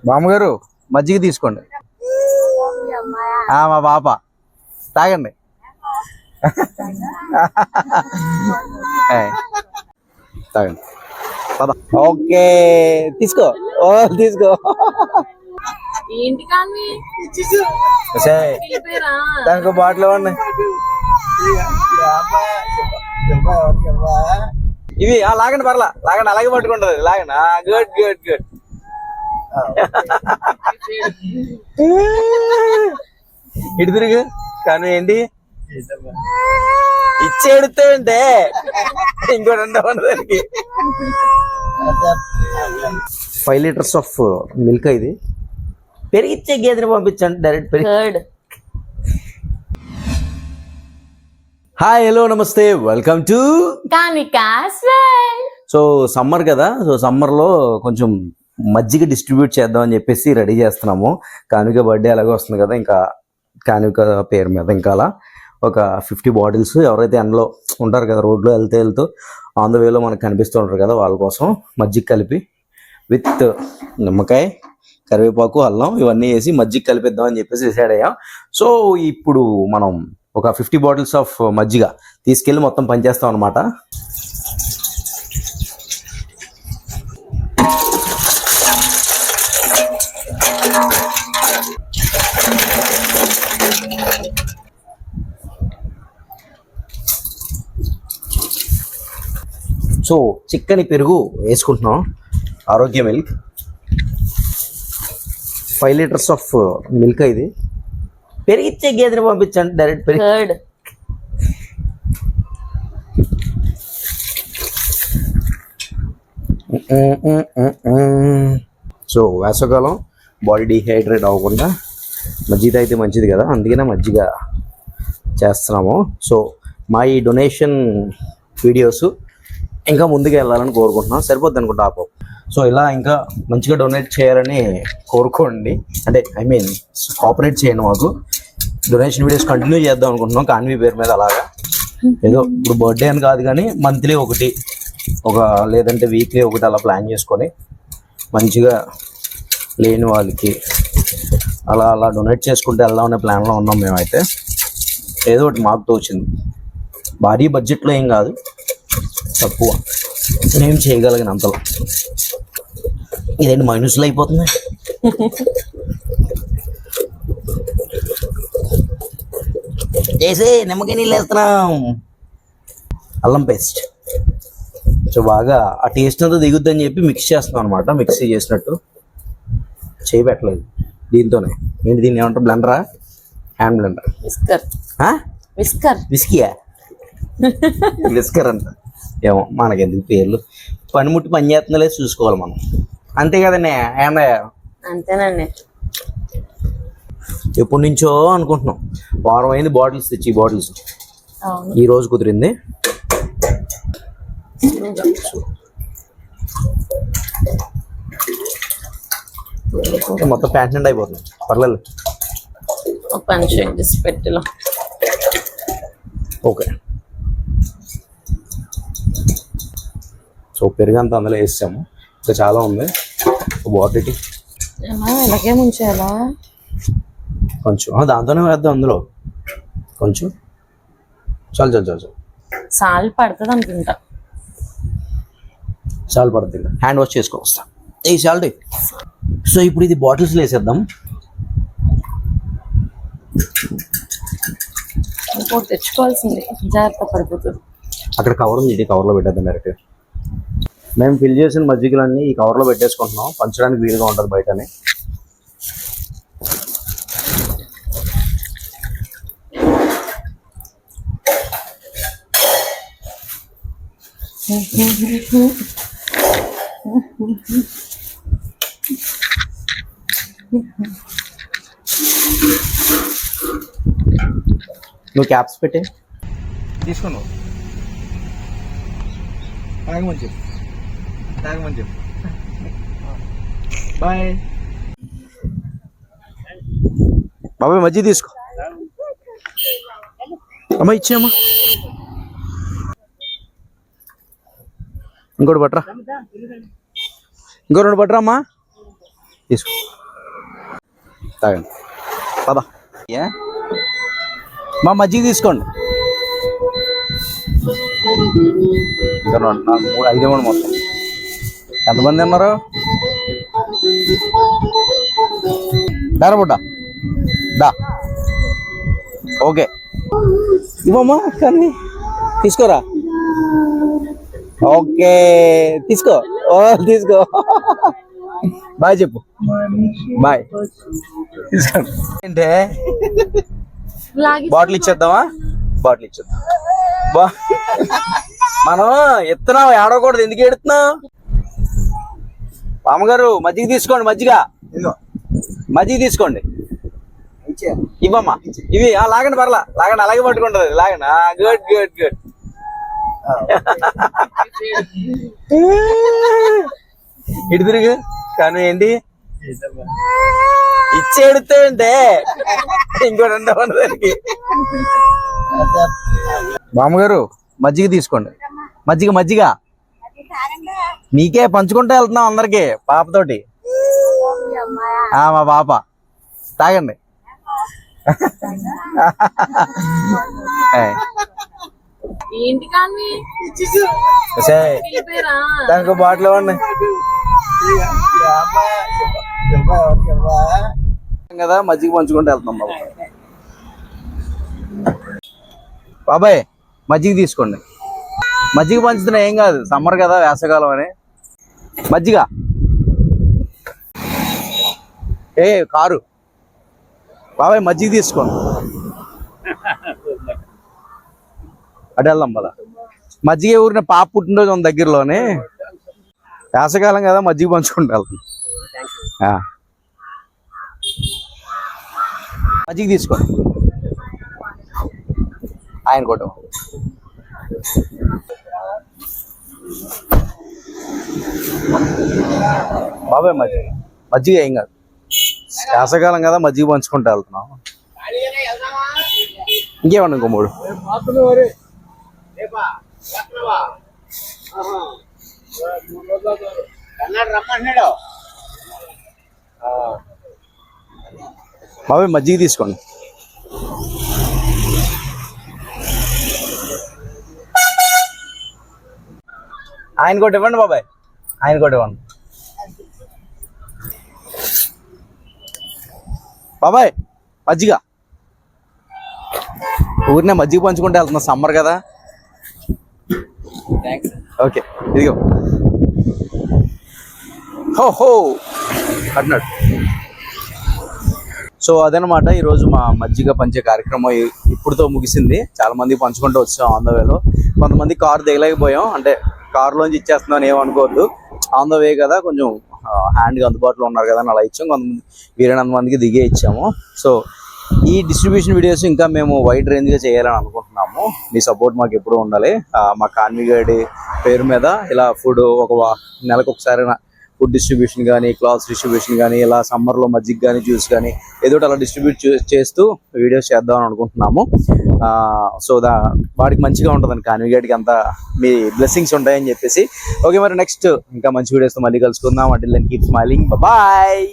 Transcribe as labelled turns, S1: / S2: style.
S1: మామగారు మజ్జిగ తీసుకోండి. మా పాప తాగండి. తాగండి. ఓకే తీసుకో. తీసుకో. దానికి బాటిల్ ఇవ్వండి. ఇవి లాగండి, పర్లా లాగండి, అలాగే పట్టుకుంటుంది. లాగండి. Good good good. ఇటు తిరుగు. కానీ ఏంటి ఇచ్చేడుతో అంటే ఇంకోటి ఉండవు దానికి. 5 లీటర్స్ ఆఫ్ మిల్క్. ఇది పెరిగిచ్చే గేదెని పంపించండి డైరెక్ట్ పెరిగి. హాయ్, హలో, నమస్తే, వెల్కమ్ టు
S2: కానికాస్.
S1: సో సమ్మర్ కదా, సో సమ్మర్లో కొంచెం మజ్జిగ డిస్ట్రిబ్యూట్ చేద్దాం అని చెప్పేసి రెడీ చేస్తున్నాము. కానుక బర్త్డే అలాగే వస్తుంది కదా, ఇంకా కానుక పేరు మీద ఇంకా అలా ఒక 50 బాటిల్స్ ఎవరైతే ఎండలో ఉంటారు కదా, రోడ్లో వెళ్తూ ఆన్ ద వేలో మనకు కనిపిస్తూ ఉంటారు కదా, వాళ్ళ కోసం మజ్జిగ కలిపి విత్ నిమ్మకాయ, కరివేపాకు, అల్లం ఇవన్నీ వేసి మజ్జిగ కలిపిద్దాం అని చెప్పేసి డిసైడ్ అయ్యాం. సో ఇప్పుడు మనం ఒక 50 బాటిల్స్ ఆఫ్ మజ్జిగ తీసుకెళ్ళి మొత్తం పనిచేస్తాం అనమాట. సో చిక్కని పెరుగు వేసుకుంటున్నాం, ఆరోగ్య మిల్క్. 5 litres of milk. ఇది పెరిగిచ్చే గేదెని పంపించండి డైరెక్ట్ పెరిగి. సో వేసవకాలం బాడీ డీహైడ్రేట్ అవ్వకుండా మజ్జిగ అయితే మంచిది కదా, అందుకనే మజ్జిగ చేస్తున్నాము. సో మా ఈ డొనేషన్ వీడియోస్ ఇంకా ముందుకు వెళ్ళాలని కోరుకుంటున్నాం. సరిపోద్ది అనుకుంటా ఆపో. సో ఇలా ఇంకా మంచిగా డొనేట్ చేయాలని కోరుకోండి. అంటే ఐ మీన్ కోఆపరేట్ చేయండి మాకు. డొనేషన్ వీడియోస్ కంటిన్యూ చేద్దాం అనుకుంటున్నాం కాన్వీ పేరు మీద. అలాగా ఏదో ఇప్పుడు బర్త్డే అని కాదు కానీ మంత్లీ ఒకటి, లేదంటే వీక్లీ ఒకటి అలా ప్లాన్ చేసుకొని మంచిగా లేని వాళ్ళకి అలా డొనేట్ చేసుకుంటూ వెళ్దాం అనే ప్లాన్లో ఉన్నాం మేమైతే. ఏదో ఒకటి మాకు తోచింది. భారీ బడ్జెట్లో ఏం కాదు, తక్కువ నేను చేయగలిగినంతలో. ఇదేంటి మైనస్లో అయిపోతుంది. చేసి నిమ్మకాయ నీళ్ళు వేస్తున్నాం, అల్లం పేస్ట్. సో బాగా ఆ టేస్ట్ అంతా దిగుద్దని చెప్పి మిక్స్ చేస్తున్నాం అనమాట. మిక్సీ చేసినట్టు చేయి పెట్టలేదు దీంతోనే. ఏంటి దీన్ని ఏమంటారు? బ్లెండరా? Hand blender? విస్కీయా? విస్కర్ అంట. ఏమో మనకెందుకు పేర్లు. పనిముట్టి పని చేస్తుందో లేదు చూసుకోవాలి మనం, అంతే కదండి.
S2: అంతేనండి.
S1: ఎప్పటి నుంచో అనుకుంటున్నాం, వారం అయింది బాటిల్స్ తెచ్చి. ఈ బాటిల్స్ ఈ రోజు కుదిరింది. మొత్తం ప్యాంట్ నిండా అయిపోతుంది. పర్లేదు, ఓకే. సో పెరుగంతా అందులో వేసాము. ఇంకా చాలా ఉంది. బాటిల్
S2: ఇలాగే ముంచేయాలా?
S1: కొంచెం దాంతోనే వేద్దాం అందులో కొంచెం. చాలు
S2: సాల్ట్ పడుతుంది అనుకుంటా.
S1: సాల్ట్ పడుతుంది, హ్యాండ్ వాష్ చేసుకొని వస్తా ఈ సాల్ట్. సో ఇప్పుడు ఇది బాటిల్స్లో వేసేద్దాం.
S2: తెచ్చుకోవాల్సింది, జాగ్రత్త పడిపోతుంది.
S1: అక్కడ కవర్ ఉంది, ఇది కవర్లో పెట్టేద్దాం డైరెక్ట్. మేము ఫిల్ చేసిన మజ్జిగలన్నీ ఈ కవర్లో పెట్టేసుకుంటున్నాం, పంచడానికి వీలుగా ఉంటుంది బయటని. నువ్వు క్యాప్స్ పెట్టే తీసుకున్నావు. తాగమని చెప్పు. బాయ్ బాబాయ్. మజ్జిగ తీసుకో అమ్మా, ఇచ్చేయమ్మా. ఇంకోటి పట్టరా, ఇంకో 2 పట్టరా అమ్మా, తీసుకో. తాగండి పదా మా మజ్జిగ తీసుకోండి. ఇంకా 5 ఇవ్వండి మొత్తం. ఎంతమంది ఉన్నారు? దారబుడ్డ దా. ఓకే ఇవ్వమ్మా కానీ తీసుకోరా. ఓకే తీసుకో. తీసుకో. బాయ్ చెప్పు. బాయ్. తీసుకోండి. ఏంటే బాటిల్ ఇచ్చేద్దామా? బాటిల్ ఇచ్చేద్దాం. మనం ఎత్తున్నావు, ఏడవకూడదు. ఎందుకు ఎడుతున్నావు? మామగారు మజ్జిగ తీసుకోండి. మజ్జిగ తీసుకోండి. ఇవ్వమ్మా. ఇవి లాగండి, పర్లా లాగండి. అలాగే పట్టుకుంటుంది. లాగండి. Good good good. ఇటు తిరుగు. కానీ ఏంటి ఇచ్చేడుతే అంటే ఇంకోటి ఉండవు దానికి. మామగారు మజ్జిగ తీసుకోండి. మజ్జిగ మీకే పంచుకుంటూ వెళ్తున్నాం అందరికి పాపతోటి. మా పాప తాగండి. దానికి బాటిల్ ఇవ్వండి కదా. మజ్జిగ పంచుకుంటూ వెళ్తున్నాం బాబాయ్. మజ్జిగ తీసుకోండి. మజ్జిగ పంచుతున్నా ఏం కాదు, సమ్మర్ కదా, వేసవకాలం అని. మజ్జిగ కారు. బాబాయ్ మజ్జిగ తీసుకోండి. అటు వెళ్దాం పద. మజ్జిగ ఊరిన పాప పుట్టినరోజు ఉన్న దగ్గరలోనే, వేసవకాలం కదా, మజ్జిగ పంచుకుంటూ వెళ్తాం. మజ్జిగ తీసుకోండి. ఆయన కొట్టు. బాబాయ్ మజ్జిగ ఏం కాదు, వేసవకాలం కదా, మజ్జిగ పంచుకుంటూ వెళ్తున్నాం. ఇంకేమన్నా ఇంకో 3. బాబాయ్ మజ్జిగ తీసుకోండి. ఆయన కొట్టి ఇవ్వండి బాబాయ్. ఆయన కొట్టి ఇవ్వండి బాబాయ్. మజ్జిగ ఊరినే మజ్జిగ పంచుకుంటే వెళ్తున్నా, సమ్మర్ కదా. ఓకే ఇదిగో. హో అన్నట్టు. సో అదనమాట ఈరోజు మా మజ్జిగ పంచే కార్యక్రమం ఇప్పుడుతో ముగిసింది. చాలా మంది పంచుకుంటూ వచ్చాం ఆన్ ద వేలో. కొంతమంది కారు దిగలేకపోయాం, అంటే కారులోంచి ఇచ్చేస్తున్నాను ఏమనుకోవద్దు. ఆన్ ద వే కదా, కొంచెం హ్యాండ్గా అందుబాటులో ఉన్నారు కదా అని అలా ఇచ్చాం. కొంతమంది 20 మందికి దిగే ఇచ్చాము. సో ఈ డిస్ట్రిబ్యూషన్ వీడియోస్ ఇంకా మేము వైడ్ రేంజ్గా చేయాలని అనుకుంటున్నాము. మీ సపోర్ట్ మాకు ఎప్పుడూ ఉండాలి. మా కాన్వి గైడ్ పేరు మీద ఇలా ఫుడ్ ఒక నెలకు ఒకసారి ఫుడ్ డిస్ట్రిబ్యూషన్ కానీ, క్లాత్స్ డిస్ట్రిబ్యూషన్ కానీ, ఇలా సమ్మర్లో మజ్జిగ కానీ, జ్యూస్ కానీ ఏదో అలా డిస్ట్రిబ్యూట్ చేస్తూ వీడియోస్ చేద్దామని అనుకుంటున్నాము. సో వాడికి మంచిగా ఉంటుందని కాన్వి గైడ్కి అంతా మీ బ్లెస్సింగ్స్ ఉంటాయని చెప్పేసి. ఓకే మరి నెక్స్ట్ ఇంకా మంచి వీడియోస్తో మళ్ళీ కలుసుకుందాం. Until then keep smiling. Bye.